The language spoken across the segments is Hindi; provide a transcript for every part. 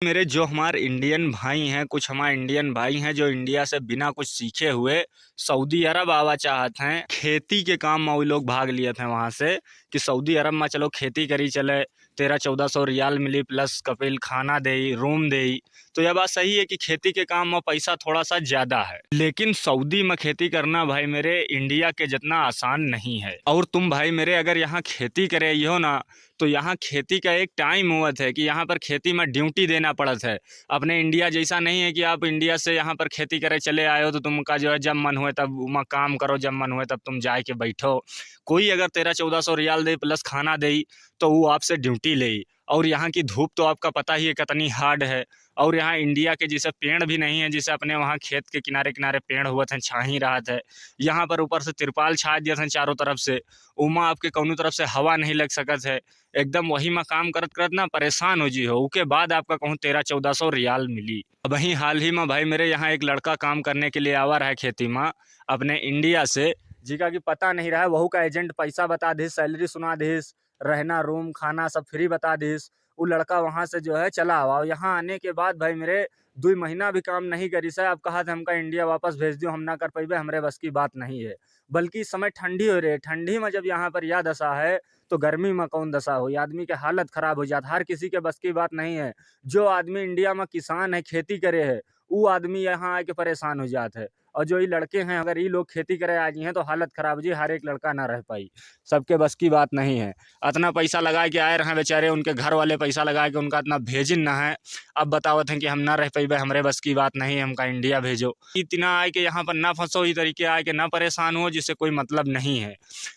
मेरे जो हमारे इंडियन भाई हैं, कुछ हमारे इंडियन भाई हैं जो इंडिया से बिना कुछ सीखे हुए सऊदी अरब आवा चाहते हैं। खेती के काम में वो लोग भाग लिए थे वहाँ से कि सऊदी अरब में चलो खेती करी चले, 1300-1400 रियाल मिली प्लस कपिल खाना दे रूम दे। तो यह बात सही है कि खेती के काम में पैसा थोड़ा सा ज़्यादा है, लेकिन सऊदी में खेती करना भाई मेरे इंडिया के जितना आसान नहीं है। और तुम भाई मेरे अगर यहाँ खेती करे हो ना, तो यहाँ खेती का एक टाइम हुआ है कि यहाँ पर खेती में ड्यूटी देना पड़त है। अपने इंडिया जैसा नहीं है कि आप इंडिया से यहाँ पर खेती करे चले आए हो तो तुमका जो है जब मन हुए तब वहाँ काम करो, जब मन हुए तब तुम जाए के बैठो। कोई अगर 1300-1400 रियाल दे प्लस खाना दे तो वो आपसे ड्यूटी ले। और यहाँ की धूप तो आपका पता ही है कितनी हार्ड है। और यहाँ इंडिया के जैसे पेड़ भी नहीं है, जैसे अपने वहाँ खेत के किनारे किनारे पेड़ हुए थे, छा ही रहा था। यहाँ पर ऊपर से तिरपाल छा दिया था चारों तरफ से, उमा आपके कौनों तरफ से हवा नहीं लग सकत है। एकदम वही में काम करत करत ना परेशान हो जी हो। उसके बाद आपका कहूँ 1300-1400 रियाल मिली। अब वहीं हाल ही में भाई मेरे यहाँ एक लड़का काम करने के लिए आवा रहा है खेती में अपने इंडिया से, जिका कि पता नहीं रहा है। वहू का एजेंट पैसा बता दिस, सैलरी सुना दिस, रहना रूम खाना सब फ्री बता दिस। वो लड़का वहाँ से जो है चला हुआ। यहाँ आने के बाद भाई मेरे 2 महीना भी काम नहीं करी से। अब कहा था हमका इंडिया वापस भेज दियो, हम ना कर पाइबे, हमरे बस की बात नहीं है। बल्कि इस समय ठंडी हो रही है, ठंडी में जब यहाँ पर यह दशा है तो गर्मी में कौन दशा हो, आदमी के हालत खराब हो जाता। हर किसी के बस की बात नहीं है। जो आदमी इंडिया में किसान है, खेती करे है, वो आदमी यहाँ आके परेशान हो जाता है। और जो ये लड़के हैं अगर ये लोग खेती करे आ जी हैं तो हालत खराब जी, हर एक लड़का ना रह पाई, सबके बस की बात नहीं है। इतना पैसा लगा के आए रहे बेचारे, उनके घर वाले पैसा लगा के उनका इतना भेजिन ना है। अब बतावत हैं कि हम ना रह पाइबे, हमरे बस की बात नहीं है, हमका इंडिया भेजो। इतना आए कि यहाँ पर ना फंसो, इस तरीके आए कि ना परेशान हो, जिससे कोई मतलब नहीं है।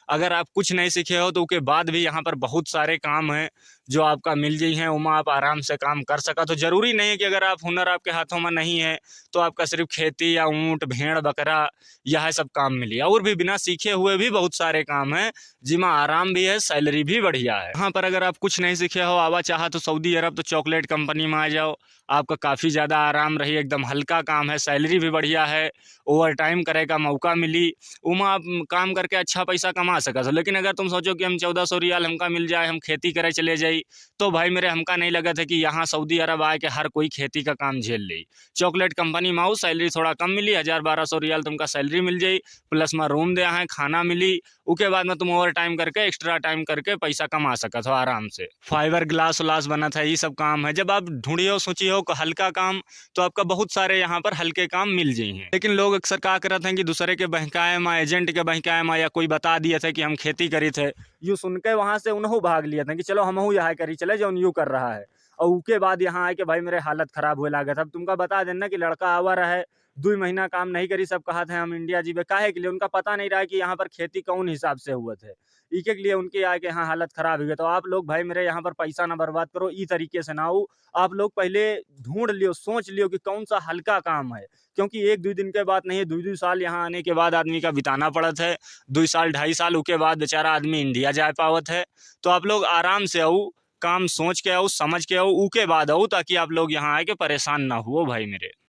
अगर आप कुछ नहीं सीखे हो तो उसके बाद भी यहाँ पर बहुत सारे काम हैं जो आपका मिल जाई हैं, उमा आप आराम से काम कर सका। तो ज़रूरी नहीं है कि अगर आप हुनर आपके हाथों में नहीं है तो आपका सिर्फ खेती या ऊँट भेड़ बकरा यह सब काम मिली। और भी बिना सीखे हुए भी बहुत सारे काम हैं जिसमें आराम भी है, सैलरी भी बढ़िया है। यहाँ पर अगर आप कुछ नहीं सीखे हो आवा चाहा तो सऊदी अरब तो चॉकलेट कंपनी में आ जाओ, आपका काफ़ी ज़्यादा आराम रही, एकदम हल्का काम है, सैलरी भी बढ़िया है, ओवर टाइम करे का मौका मिली, उमा आप काम करके अच्छा पैसा कमा सकते हो। लेकिन अगर तुम सोचो कि हम 1400 रियाल हमका मिल जाए, हम खेती करे चले जाई, तो भाई मेरे हमका नहीं लगा था कि यहाँ सऊदी अरब आए के हर कोई खेती का काम झेल ले। चॉकलेट कंपनी में आओ, सैलरी थोड़ा कम मिली, 1000-1200 रियाल तुमका सैलरी मिल जाई, प्लस में रूम दे हैं, खाना मिली। उसके बाद में तुम ओवर टाइम करके एक्स्ट्रा टाइम करके पैसा कमा सकत हो आराम से। फाइबर ग्लास उलास बना था, ये सब काम है। जब आप ढूंढी हो सोची हो हल्का काम, तो आपका बहुत सारे यहाँ पर हल्के काम मिल जाए हैं। लेकिन लोग अक्सर क्या करते हैं कि दूसरे के बहकाए में, एजेंट के बहकाए में, या कोई बता दिए थे कि हम खेती करी थे, यूँ सुन के वहाँ से उन्हों भाग लिए थे कि चलो हमहू यहाँ करी चले जो यूँ कर रहा है। और उसके बाद यहाँ आए के भाई मेरे हालत खराब हुए लागत। अब तुमका बता देना कि लड़का आवा रहा है, 2 महीना काम नहीं करी, सब कहा थे हम इंडिया जीबे काहे के लिए। उनका पता नहीं रहा कि यहाँ पर खेती कौन हिसाब से हुआ थे, इके के लिए उनके आके यहाँ हालत खराब हो गई। तो आप लोग भाई मेरे यहाँ पर पैसा ना बर्बाद करो, ई तरीके से ना हो। आप लोग पहले ढूंढ लियो, सोच लियो कि कौन सा हल्का काम है, क्योंकि 1-2 दिन के बाद नहीं है, 2-2 साल यहाँ आने के बाद आदमी का बिताना पड़त है। 2 साल 2.5 साल उसके बाद बेचारा आदमी इंडिया जा पावत है। तो आप लोग आराम से आओ, काम सोच के आओ, समझ के आओ, ऊ के बाद आओ, ताकि आप लोग यहाँ आके परेशान ना हो भाई मेरे।